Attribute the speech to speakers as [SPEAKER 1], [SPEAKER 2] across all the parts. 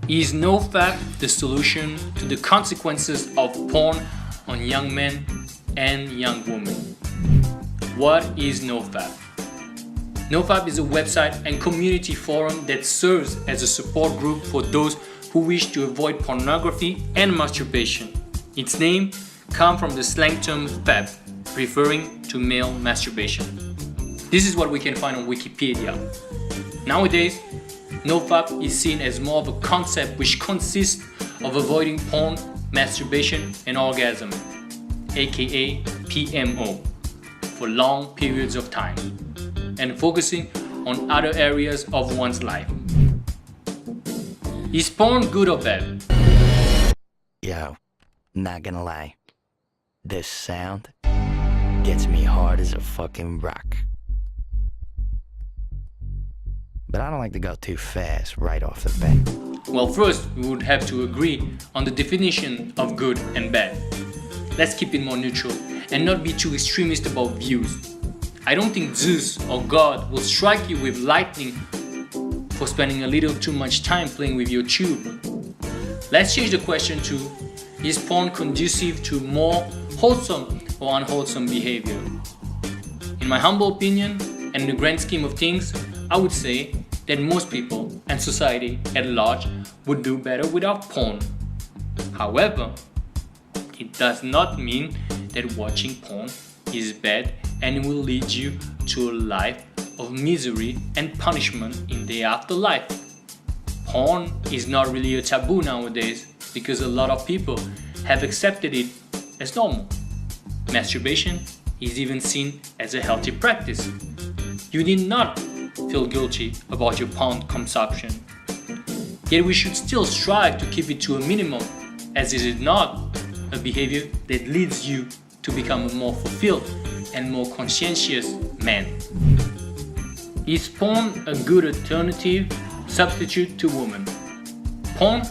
[SPEAKER 1] Is NoFap the solution to the consequences of porn on young men and young women? What is NoFap? NoFap is a website and community forum that serves as a support group for those who wish to avoid pornography and masturbation. Its name comes from the slang term fap, referring to male masturbation. This is what we can find on Wikipedia. Nowadays, NoFap is seen as more of a concept which consists of avoiding porn, masturbation and orgasm, aka p.m.o, for long periods of time, and focusing on other areas of one's life. Is porn good or bad?
[SPEAKER 2] Yo, not gonna lie, this sound gets me hard as a fucking rock. But I don't like to go too fast right off the bat.
[SPEAKER 1] Well, first we would have to agree on the definition of good and bad. Let's keep it more neutral and not be too extremist about views. I don't think Zeus or God will strike you with lightning for spending a little too much time playing with your tube. Let's change the question to, is porn conducive to more wholesome or unwholesome behavior? In my humble opinion, and in the grand scheme of things, I would say that most people and society at large would do better without porn. However, it does not mean that watching porn is bad and will lead you to a life of misery and punishment in the afterlife. Porn is not really a taboo nowadays because a lot of people have accepted it as normal. Masturbation is even seen as a healthy practice. You need not feel guilty about your porn consumption. Yet we should still strive to keep it to a minimum, as it is not a behavior that leads you to become a more fulfilled and more conscientious man. Is porn a good alternative substitute to women? Porn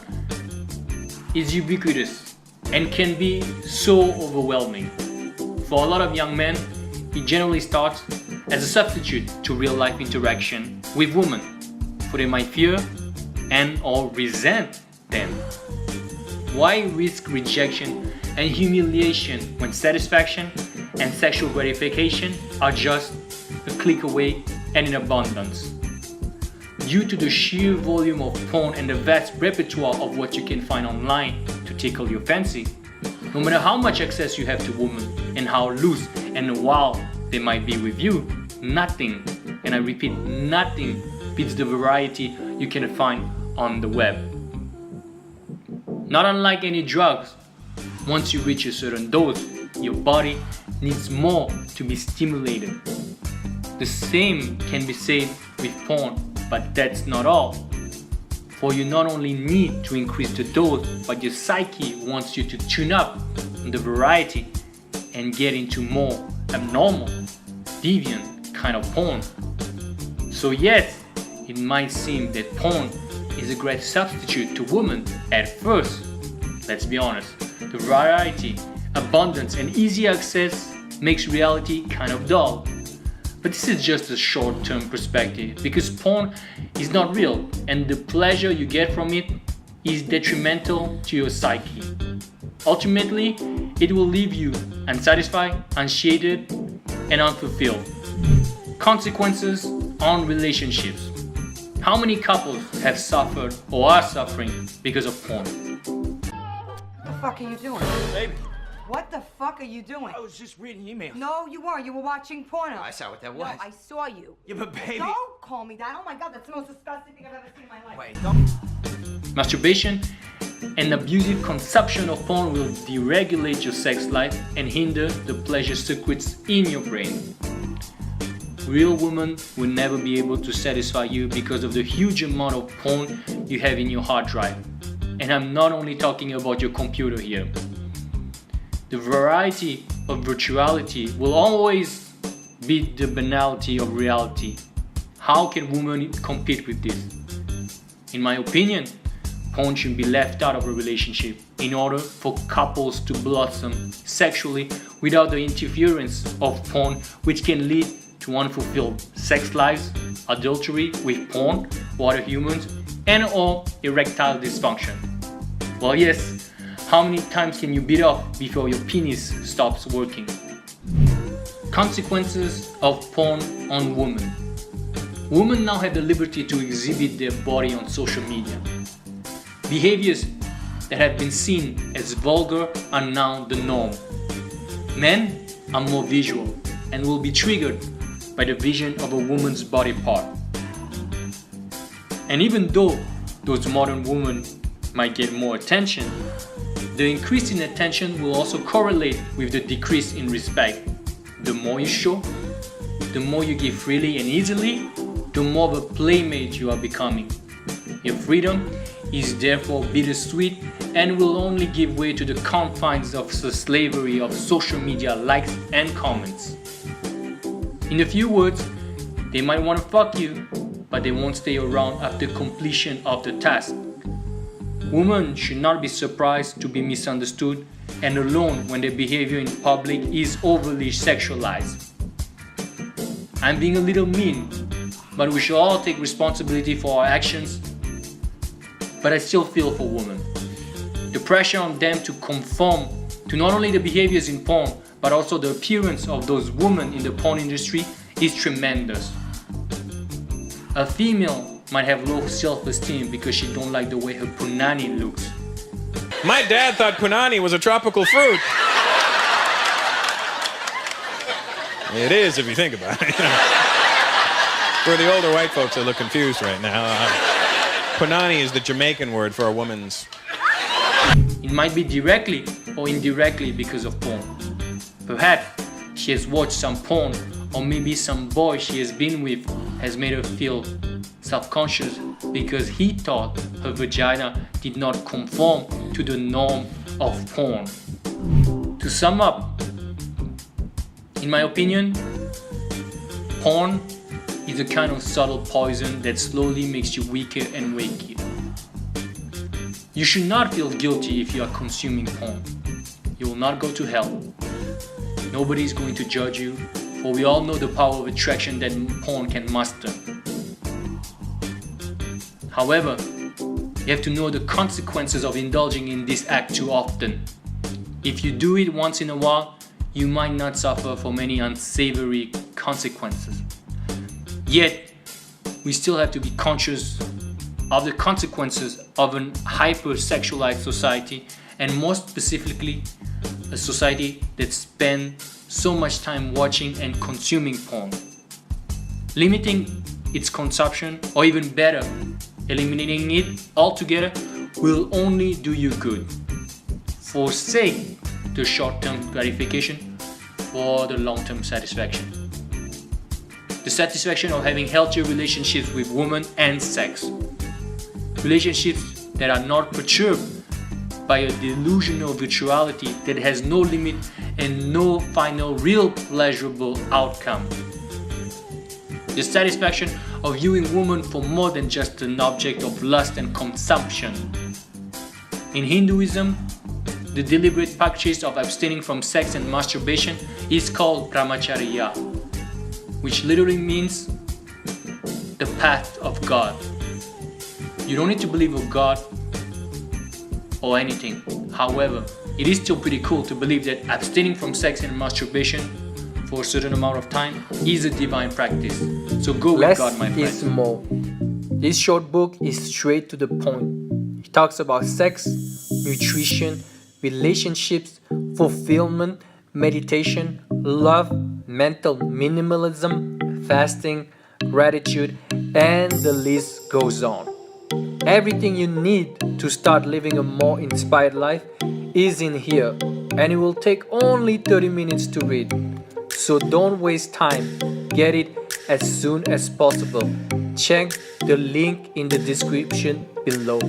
[SPEAKER 1] is ubiquitous and can be so overwhelming. For a lot of young men, it generally starts as a substitute to real-life interaction with women, for they might fear and or resent them. Why risk rejection and humiliation when satisfaction and sexual gratification are just a click away and in abundance? Due to the sheer volume of porn and the vast repertoire of what you can find online to tickle your fancy, no matter how much access you have to women and how loose and wild they might be with you, nothing, and I repeat, nothing beats the variety you can find on the web. Not unlike any drugs, once you reach a certain dose, your body needs more to be stimulated. The same can be said with porn, but that's not all. For you not only need to increase the dose, but your psyche wants you to tune up on the variety and get into more abnormal, deviant kind of porn. So yes, it might seem that porn is a great substitute to women at first. Let's be honest, the variety, abundance and easy access makes reality kind of dull. But this is just a short-term perspective because porn is not real and the pleasure you get from it is detrimental to your psyche. Ultimately, it will leave you unsatisfied, unshated, and unfulfilled. Consequences on relationships. How many couples have suffered or are suffering because of porn?
[SPEAKER 3] What the fuck are you doing?
[SPEAKER 4] Baby,
[SPEAKER 3] What the fuck are you doing?
[SPEAKER 4] I was just reading emails.
[SPEAKER 3] No, you weren't. You were watching porno.
[SPEAKER 4] I saw what that was.
[SPEAKER 3] No, I saw you.
[SPEAKER 4] Yeah, but baby.
[SPEAKER 3] Don't call me that. Oh my god, that's the most disgusting thing I've ever seen in my life.
[SPEAKER 4] Wait, don't.
[SPEAKER 1] Masturbation and abusive consumption of porn will deregulate your sex life and hinder the pleasure circuits in your brain. Real women will never be able to satisfy you because of the huge amount of porn you have in your hard drive. And I'm not only talking about your computer here. The variety of virtuality will always beat the banality of reality. How can women compete with this? In my opinion, porn should be left out of a relationship in order for couples to blossom sexually without the interference of porn, which can lead to unfulfilled sex lives, adultery with porn or other humans, and/or erectile dysfunction. Well, yes, how many times can you beat off before your penis stops working? Consequences of porn on women. Women now have the liberty to exhibit their body on social media. Behaviors that have been seen as vulgar are now the norm. Men are more visual and will be triggered by the vision of a woman's body part. And even though those modern women might get more attention, the increase in attention will also correlate with the decrease in respect. The more you show, the more you give freely and easily, the more of a playmate you are becoming. Your freedom is therefore bittersweet and will only give way to the confines of the slavery of social media likes and comments. In a few words, they might want to fuck you, but they won't stay around after completion of the task. Women should not be surprised to be misunderstood and alone when their behavior in public is overly sexualized. I'm being a little mean, but we should all take responsibility for our actions. But I still feel for women. The pressure on them to conform to not only the behaviors in porn, but also the appearance of those women in the porn industry is tremendous. A female might have low self-esteem because she don't like the way her punani looks.
[SPEAKER 5] My dad thought punani was a tropical fruit. It is if you think about it. For the older white folks that look confused right now, punani is the Jamaican word for a woman's.
[SPEAKER 1] It might be directly or indirectly because of porn. Perhaps she has watched some porn, or maybe some boy she has been with has made her feel self-conscious because he thought her vagina did not conform to the norm of porn. To sum up, in my opinion, porn is a kind of subtle poison that slowly makes you weaker and weaker. You should not feel guilty if you are consuming porn. You will not go to hell. Nobody is going to judge you, for we all know the power of attraction that porn can master. However, you have to know the consequences of indulging in this act too often. If you do it once in a while, you might not suffer from any unsavory consequences. Yet, we still have to be conscious of the consequences of an hyper-sexualized society, and more specifically, a society that spends so much time watching and consuming porn. Limiting its consumption, or even better, eliminating it altogether, will only do you good. Forsake the short-term gratification for the long-term satisfaction. The satisfaction of having healthier relationships with women and sex. Relationships that are not perturbed by a delusional virtuality that has no limit and no final real pleasurable outcome. The satisfaction of viewing women for more than just an object of lust and consumption. In Hinduism, the deliberate practice of abstaining from sex and masturbation is called brahmacharya, which literally means the path of God. You don't need to believe of God or anything. However, it is still pretty cool to believe that abstaining from sex and masturbation for a certain amount of time is a divine practice. So go with
[SPEAKER 6] Less
[SPEAKER 1] God, my friend.
[SPEAKER 6] is more. This short book is straight to the point. It talks about sex, nutrition, relationships, fulfillment, meditation, love, mental minimalism, fasting, gratitude, and the list goes on. Everything you need to start living a more inspired life is in here, and it will take only 30 minutes to read. So don't waste time. Get it as soon as possible. Check the link in the description below.